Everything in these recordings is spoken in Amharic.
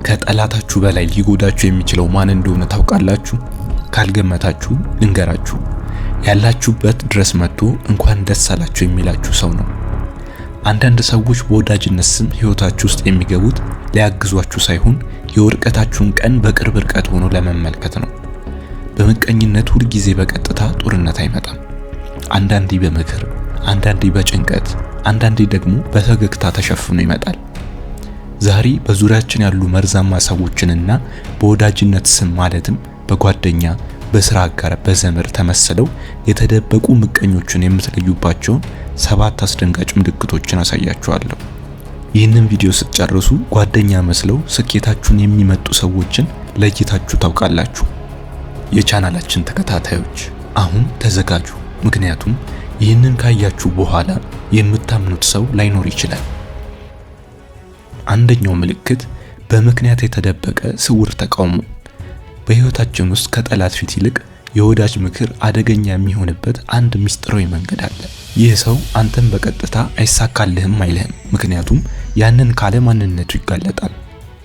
ከጠላታችሁ በላይ ሊጎዳችሁ የሚችለው ማን እንደሆነ ታውቃላችሁ? ካልገመታችሁ ልንገራችሁ። ያላችሁበት ድረስ መጥቶ እንኳን ደስ አላችሁ የሚላችሁ ሰው ነው። አንዳንድ ሰዎች በወዳጅነት ስም ህይወታችሁ ውስጥ የሚገቡት ሊያግዟችሁ ሳይሆን የውድቀታችሁን ቀን በቅርብ ርቀት ሆኖ ለመመልከት ነው። በምቀኝነት ሁል ጊዜ በቀጥታ ጦርነት አይመጣም። አንዳንዴ በምክር፣ አንዳንዴ በጭንቀት፣ አንዳንዴ ደግሞ በፈገግታ ተሸፍኖ ይመጣል። ዛሬ በዙሪያችን ያሉ መርዛማ ሰዎችንና በወዳጅነት ስም ማለትም በጓደኛ፣ በስራ አጋር፣ በዘመድ ተመስለው የተደበቁ ምቀኞችን የምትለዩባቸውን 7 አስደንጋጭ ምልክቶችን አሳያችኋለሁ። ይህንን ቪዲዮ ስትጨርሱ ጓደኛ መስለው ስኬታችሁን የሚመጡ ሰዎችን ለይታችሁ ታውቃላችሁ። የቻናላችን ተከታታዮች አሁን ተዘጋጁ፣ ምክንያቱም ይህንን ካያችሁ በኋላ የምታምኑት ሰው ላይኖር ይችላል። አንደኛው ምልክት በምክንያት የተደበቀ ስውር ተቃውሞ። በህይወታችን ውስጥ ከጠላት ፊት ይልቅ የወዳጅ ምክር አደገኛ የሚሆንበት አንድ ምስጢራዊ መንገድ አለ። ይህ ሰው አንተን በቀጥታ አይሳካልህም አይልህም፣ ምክንያቱም ያንን ካለ ማንነቱ ይጋለጣል።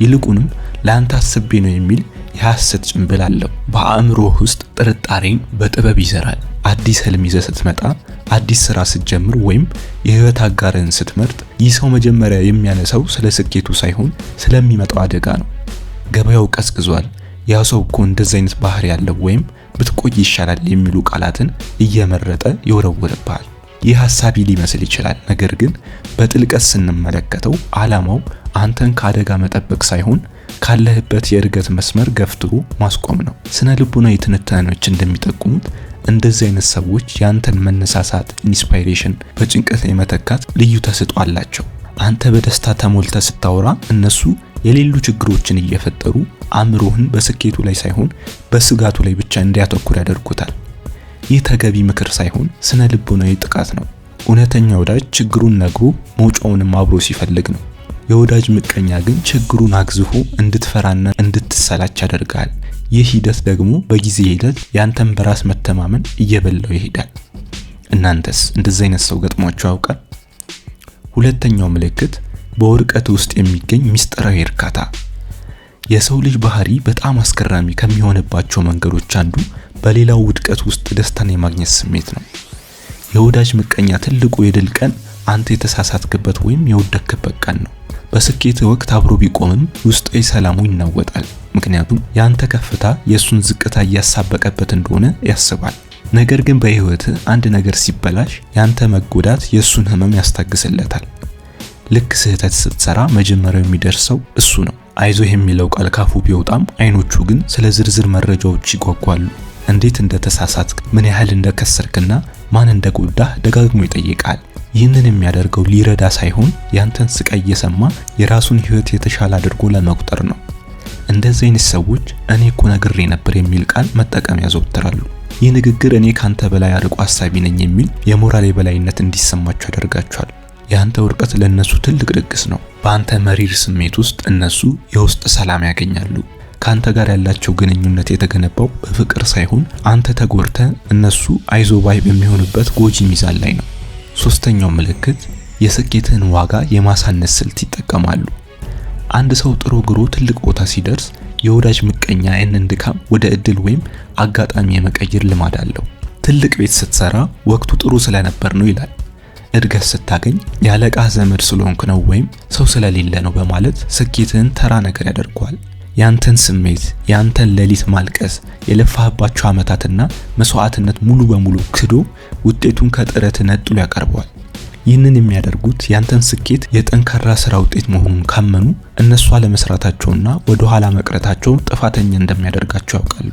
ይልቁንም ለአንተ አስቤ ነው የሚል የሐሰት ጭንብል አለው። በአእምሮህ ውስጥ ጥርጣሬን በጥበብ ይዘራል። አዲስ ህልም ይዘህ ስትመጣ፣ አዲስ ስራ ስትጀምር ወይም የህይወት አጋርን ስትመርጥ ይህ ሰው መጀመሪያ የሚያነሳው ስለ ስኬቱ ሳይሆን ስለሚመጣው አደጋ ነው። ገበያው ቀዝቅዟል፣ ያ ሰው እኮ እንደዚህ አይነት ባህሪ ያለው ወይም ብትቆይ ይሻላል የሚሉ ቃላትን እየመረጠ ይወረውርብሃል። ይህ ሐሳቢ ሊመስል ይችላል፣ ነገር ግን በጥልቀት ስንመለከተው ዓላማው አንተን ከአደጋ መጠበቅ ሳይሆን ካለህበት የእድገት መስመር ገፍትሮ ማስቆም ነው። ስነ ልቦናዊ ትንታኔዎች እንደሚጠቁሙት እንደዚህ አይነት ሰዎች ያንተን መነሳሳት ኢንስፓይሬሽን በጭንቀት የመተካት ልዩ ተሰጥኦ አላቸው። አንተ በደስታ ተሞልተህ ስታወራ እነሱ የሌሉ ችግሮችን እየፈጠሩ አእምሮህን በስኬቱ ላይ ሳይሆን በስጋቱ ላይ ብቻ እንዲያተኩር ያደርጉታል። ይህ ተገቢ ምክር ሳይሆን ስነ ልቦናዊ ጥቃት ነው። እውነተኛ ወዳጅ ችግሩን ነግሮ መውጫውንም አብሮ ሲፈልግ ነው። የወዳጅ ምቀኛ ግን ችግሩን አግዝፎ እንድትፈራና እንድትሰላች ያደርጋል። ይህ ሂደት ደግሞ በጊዜ ሂደት ያንተን በራስ መተማመን እየበላው ይሄዳል። እናንተስ እንደዚህ አይነት ሰው ገጥሟችሁ ያውቃል? ሁለተኛው ምልክት በውድቀት ውስጥ የሚገኝ ምስጢራዊ እርካታ። የሰው ልጅ ባህሪ በጣም አስገራሚ ከሚሆንባቸው መንገዶች አንዱ በሌላው ውድቀት ውስጥ ደስታን የማግኘት ስሜት ነው። የወዳጅ ምቀኛ ትልቁ የድል ቀን አንተ የተሳሳትክበት ወይም የወደቅክበት ቀን ነው። በስኬት ወቅት አብሮ ቢቆምም ውስጣዊ ሰላሙ ይናወጣል፣ ምክንያቱም ያንተ ከፍታ የሱን ዝቅታ እያሳበቀበት እንደሆነ ያስባል። ነገር ግን በህይወት አንድ ነገር ሲበላሽ ያንተ መጎዳት የሱን ህመም ያስታግስለታል። ልክ ስህተት ስትሰራ መጀመሪያው የሚደርሰው እሱ ነው። አይዞህ የሚለው ቃል ካፉ ቢወጣም አይኖቹ ግን ስለ ዝርዝር መረጃዎች ይጓጓሉ። እንዴት እንደተሳሳትክ፣ ምን ያህል እንደከሰርክና ማን እንደጎዳህ ደጋግሞ ይጠይቃል። ይህንን የሚያደርገው ሊረዳ ሳይሆን ያንተን ስቃይ እየሰማ የራሱን ህይወት የተሻለ አድርጎ ለመቁጠር ነው። እንደዚህ አይነት ሰዎች እኔ እኮ ነግሬ ነበር የሚል ቃል መጠቀም ያዘወትራሉ። ይህ ንግግር እኔ ካንተ በላይ አርቆ ሐሳቢ ነኝ የሚል የሞራል የበላይነት እንዲሰማቸው ያደርጋቸዋል። ያንተ ውድቀት ለነሱ ትልቅ ድግስ ነው። በአንተ መሪር ስሜት ውስጥ እነሱ የውስጥ ሰላም ያገኛሉ። ካንተ ጋር ያላቸው ግንኙነት የተገነባው በፍቅር ሳይሆን አንተ ተጎርተ እነሱ አይዞባይ በሚሆኑበት ጎጂ ሚዛን ላይ ነው። ሶስተኛው ምልክት የስኬትህን ዋጋ የማሳነስ ስልት ይጠቀማሉ። አንድ ሰው ጥሮ ግሮ ትልቅ ቦታ ሲደርስ የወዳጅ ምቀኛ ያንን ድካም ወደ እድል ወይም አጋጣሚ የመቀየር ልማድ አለው። ትልቅ ቤት ስትሰራ ወቅቱ ጥሩ ስለነበር ነው ይላል። እድገት ስታገኝ ያለቃ ዘመድ ስለሆንክ ነው ወይም ሰው ስለሌለ ነው በማለት ስኬትህን ተራ ነገር ያደርገዋል። ያንተን ስሜት፣ ያንተን ሌሊት ማልቀስ፣ የለፋህባቸው ዓመታትና መስዋዕትነት ሙሉ በሙሉ ክዶ ውጤቱን ከጥረት ነጥሎ ያቀርበዋል። ይህንን የሚያደርጉት ያንተን ስኬት የጠንካራ ስራ ውጤት መሆኑን ካመኑ እነሱ አለመስራታቸውና ወደ ኋላ መቅረታቸው ጥፋተኛ እንደሚያደርጋቸው ያውቃሉ።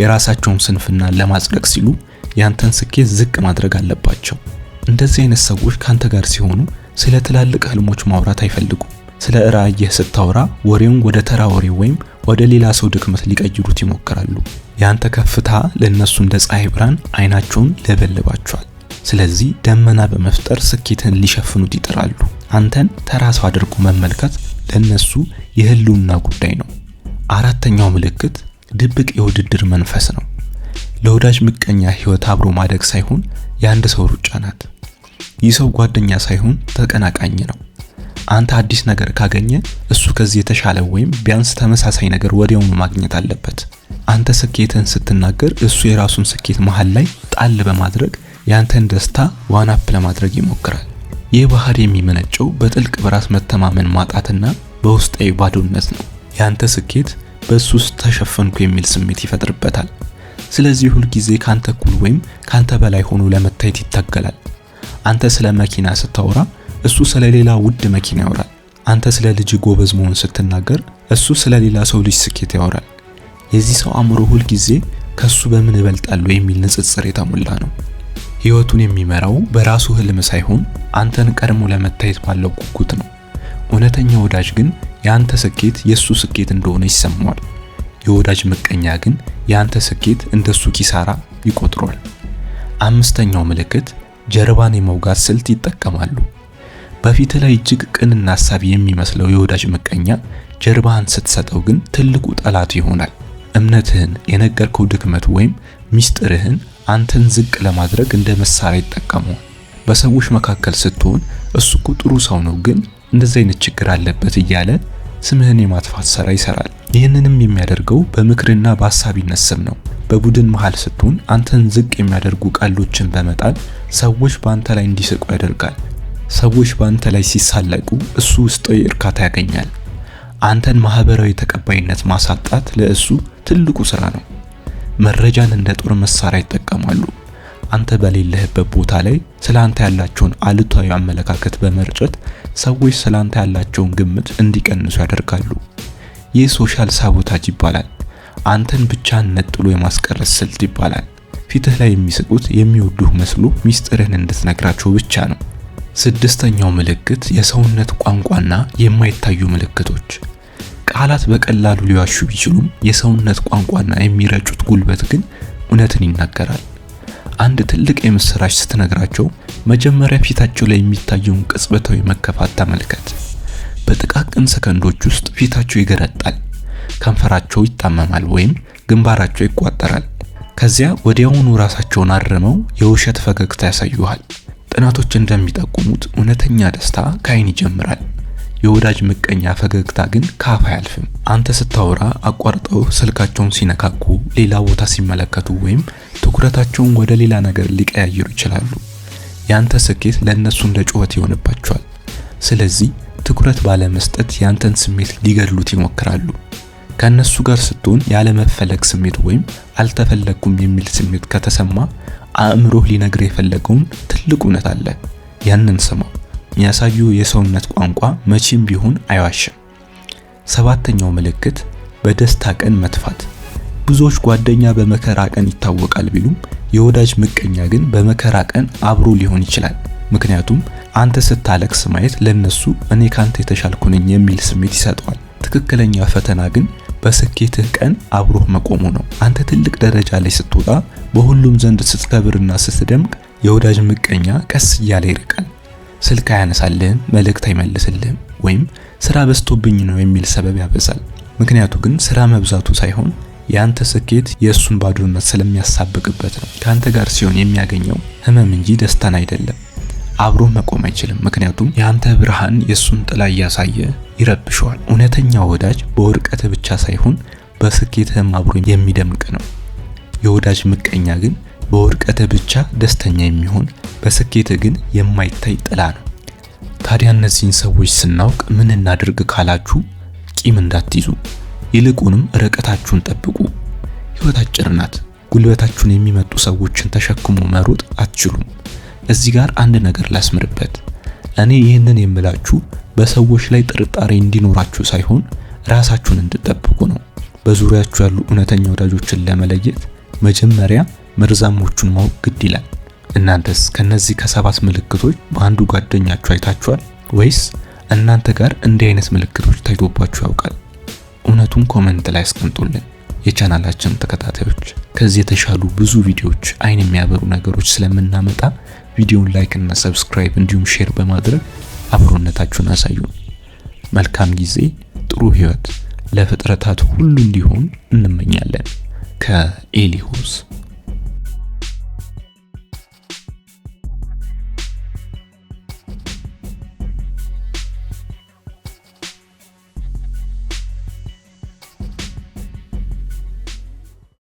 የራሳቸውን ስንፍና ለማጽደቅ ሲሉ ያንተን ስኬት ዝቅ ማድረግ አለባቸው። እንደዚህ አይነት ሰዎች ካንተ ጋር ሲሆኑ ስለ ትላልቅ ህልሞች ማውራት አይፈልጉም። ስለ ራዕይህ ስታወራ ወሬውን ወደ ተራ ወሬ ወይም ወደ ሌላ ሰው ድክመት ሊቀይሩት ይሞክራሉ። ያንተ ከፍታ ለነሱ እንደ ፀሐይ ብርሃን አይናቸውን ለበልባቸዋል። ስለዚህ ደመና በመፍጠር ስኬትን ሊሸፍኑት ይጥራሉ። አንተን ተራ ሰው አድርጎ መመልከት ለነሱ የህልውና ጉዳይ ነው። አራተኛው ምልክት ድብቅ የውድድር መንፈስ ነው። ለወዳጅ ምቀኛ ህይወት አብሮ ማደግ ሳይሆን የአንድ ሰው ሩጫ ናት። ይህ ሰው ጓደኛ ሳይሆን ተቀናቃኝ ነው። አንተ አዲስ ነገር ካገኘ እሱ ከዚህ የተሻለ ወይም ቢያንስ ተመሳሳይ ነገር ወዲያውኑ ማግኘት አለበት። አንተ ስኬትን ስትናገር እሱ የራሱን ስኬት መሃል ላይ ጣል በማድረግ ያንተን ደስታ ዋን አፕ ለማድረግ ይሞክራል። ይህ ባህሪ የሚመነጨው በጥልቅ በራስ መተማመን ማጣትና በውስጣዊ ባዶነት ነው። ያንተ ስኬት በሱ ውስጥ ተሸፈንኩ የሚል ስሜት ይፈጥርበታል። ስለዚህ ሁል ጊዜ ካንተ እኩል ወይም ካንተ በላይ ሆኖ ለመታየት ይታገላል። አንተ ስለ መኪና ስታወራ እሱ ስለ ሌላ ውድ መኪና ያወራል። አንተ ስለ ልጅ ጎበዝ መሆን ስትናገር እሱ ስለ ሌላ ሰው ልጅ ስኬት ያወራል። የዚህ ሰው አእምሮ ሁል ጊዜ ከሱ በምን እበልጣለሁ የሚል ንጽጽር የተሞላ ነው። ህይወቱን የሚመራው በራሱ ህልም ሳይሆን አንተን ቀድሞ ለመታየት ባለው ጉጉት ነው። እውነተኛ ወዳጅ ግን ያንተ ስኬት የሱ ስኬት እንደሆነ ይሰማዋል። የወዳጅ ምቀኛ ግን ያንተ ስኬት እንደሱ ኪሳራ ይቆጥሯል። አምስተኛው ምልክት ጀርባን የመውጋት ስልት ይጠቀማሉ። በፊት ላይ እጅግ ቅንና አሳቢ የሚመስለው የወዳጅ ምቀኛ ጀርባህን ስትሰጠው ግን ትልቁ ጠላት ይሆናል። እምነትህን፣ የነገርከው ድክመት ወይም ሚስጥርህን አንተን ዝቅ ለማድረግ እንደ መሳሪያ ይጠቀመዋል። በሰዎች መካከል ስትሆን እሱ እኮ ጥሩ ሰው ነው ግን እንደዚህ አይነት ችግር አለበት እያለ ስምህን የማጥፋት ሥራ ይሰራል። ይህንንም የሚያደርገው በምክርና በሐሳቢነት ስም ነው። በቡድን መሃል ስትሆን አንተን ዝቅ የሚያደርጉ ቃሎችን በመጣል ሰዎች በአንተ ላይ እንዲስቁ ያደርጋል። ሰዎች በአንተ ላይ ሲሳለቁ እሱ ውስጣዊ እርካታ ያገኛል። አንተን ማህበራዊ ተቀባይነት ማሳጣት ለእሱ ትልቁ ሥራ ነው። መረጃን እንደ ጦር መሳሪያ ይጠቀማሉ። አንተ በሌለህበት ቦታ ላይ ስላንተ ያላቸውን አሉታዊ አመለካከት በመርጨት ሰዎች ስላንተ ያላቸውን ግምት እንዲቀንሱ ያደርጋሉ። ይህ ሶሻል ሳቦታጅ ይባላል። አንተን ብቻን ነጥሎ የማስቀረት ስልት ይባላል። ፊትህ ላይ የሚስቁት የሚወዱህ መስሎ ሚስጥርህን እንድትነግራቸው ብቻ ነው። ስድስተኛው ምልክት የሰውነት ቋንቋና የማይታዩ ምልክቶች። ቃላት በቀላሉ ሊዋሹ ቢችሉም የሰውነት ቋንቋና የሚረጩት ጉልበት ግን እውነትን ይናገራል። አንድ ትልቅ የምስራች ስትነግራቸው መጀመሪያ ፊታቸው ላይ የሚታየውን ቅጽበታዊ መከፋት ተመልከት። በጥቃቅን ሰከንዶች ውስጥ ፊታቸው ይገረጣል፣ ከንፈራቸው ይጣመማል ወይም ግንባራቸው ይቋጠራል። ከዚያ ወዲያውኑ ራሳቸውን አርመው የውሸት ፈገግታ ያሳዩሃል። ጥናቶች እንደሚጠቁሙት እውነተኛ ደስታ ከዓይን ይጀምራል። የወዳጅ ምቀኛ ፈገግታ ግን ከአፍ አያልፍም። አንተ ስታወራ አቋርጠው ስልካቸውን ሲነካኩ፣ ሌላ ቦታ ሲመለከቱ ወይም ትኩረታቸውን ወደ ሌላ ነገር ሊቀያየሩ ይችላሉ። ያንተ ስኬት ለነሱ እንደ ጩኸት ይሆንባቸዋል። ስለዚህ ትኩረት ባለመስጠት ያንተን ስሜት ሊገድሉት ይሞክራሉ። ከነሱ ጋር ስትሆን ያለ መፈለግ ስሜት ወይም አልተፈለኩም የሚል ስሜት ከተሰማ አእምሮህ ሊነግር የፈለገውን ትልቅ እውነት አለ። ያንን ስማው። የሚያሳዩ የሰውነት ቋንቋ መቼም ቢሆን አይዋሽም። ሰባተኛው ምልክት በደስታ ቀን መጥፋት። ብዙዎች ጓደኛ በመከራ ቀን ይታወቃል ቢሉም የወዳጅ ምቀኛ ግን በመከራ ቀን አብሮ ሊሆን ይችላል። ምክንያቱም አንተ ስታለቅስ ማየት ለነሱ እኔ ካንተ የተሻልኩ ነኝ የሚል ስሜት ይሰጠዋል። ትክክለኛ ፈተና ግን በስኬትህ ቀን አብሮህ መቆሙ ነው። አንተ ትልቅ ደረጃ ላይ ስትወጣ፣ በሁሉም ዘንድ ስትከብርና ስትደምቅ የወዳጅ ምቀኛ ቀስ እያለ ይርቃል። ስልክ አያነሳልህም፣ መልእክት አይመልስልህም ወይም ስራ በዝቶብኝ ነው የሚል ሰበብ ያበዛል። ምክንያቱ ግን ስራ መብዛቱ ሳይሆን ያንተ ስኬት የእሱን ባዶነት ስለሚያሳብቅበት ነው። ካንተ ጋር ሲሆን የሚያገኘው ህመም እንጂ ደስታን አይደለም። አብሮ መቆም አይችልም፣ ምክንያቱም ያንተ ብርሃን የሱን ጥላ እያሳየ ይረብሸዋል። እውነተኛ ወዳጅ በውድቀትህ ብቻ ሳይሆን በስኬትህም አብሮ የሚደምቅ ነው። የወዳጅ ምቀኛ ግን በውድቀትህ ብቻ ደስተኛ የሚሆን በስኬትህ ግን የማይታይ ጥላ ነው። ታዲያ እነዚህን ሰዎች ስናውቅ ምን እናድርግ ካላችሁ፣ ቂም እንዳትይዙ፣ ይልቁንም ርቀታችሁን ጠብቁ። ህይወት አጭር ናት። ጉልበታችሁን የሚመጡ ሰዎችን ተሸክሞ መሮጥ አትችሉም። እዚህ ጋር አንድ ነገር ላስምርበት። እኔ ይህንን የምላችሁ በሰዎች ላይ ጥርጣሬ እንዲኖራችሁ ሳይሆን ራሳችሁን እንድትጠብቁ ነው። በዙሪያችሁ ያሉ እውነተኛ ወዳጆችን ለመለየት መጀመሪያ መርዛሞቹን ማወቅ ግድ ይላል። እናንተስ ከነዚህ ከሰባት ምልክቶች በአንዱ ጓደኛችሁ አይታችኋል ወይስ እናንተ ጋር እንዲህ አይነት ምልክቶች ታይቶባችሁ ያውቃል? እውነቱን ኮሜንት ላይ አስቀምጡልን። የቻናላችን ተከታታዮች ከዚህ የተሻሉ ብዙ ቪዲዮዎች፣ አይን የሚያበሩ ነገሮች ስለምናመጣ ቪዲዮውን ላይክ እና ሰብስክራይብ እንዲሁም ሼር በማድረግ አብሮነታችሁን አሳዩን። መልካም ጊዜ፣ ጥሩ ህይወት ለፍጥረታት ሁሉ እንዲሆን እንመኛለን። ከኤሊሁስ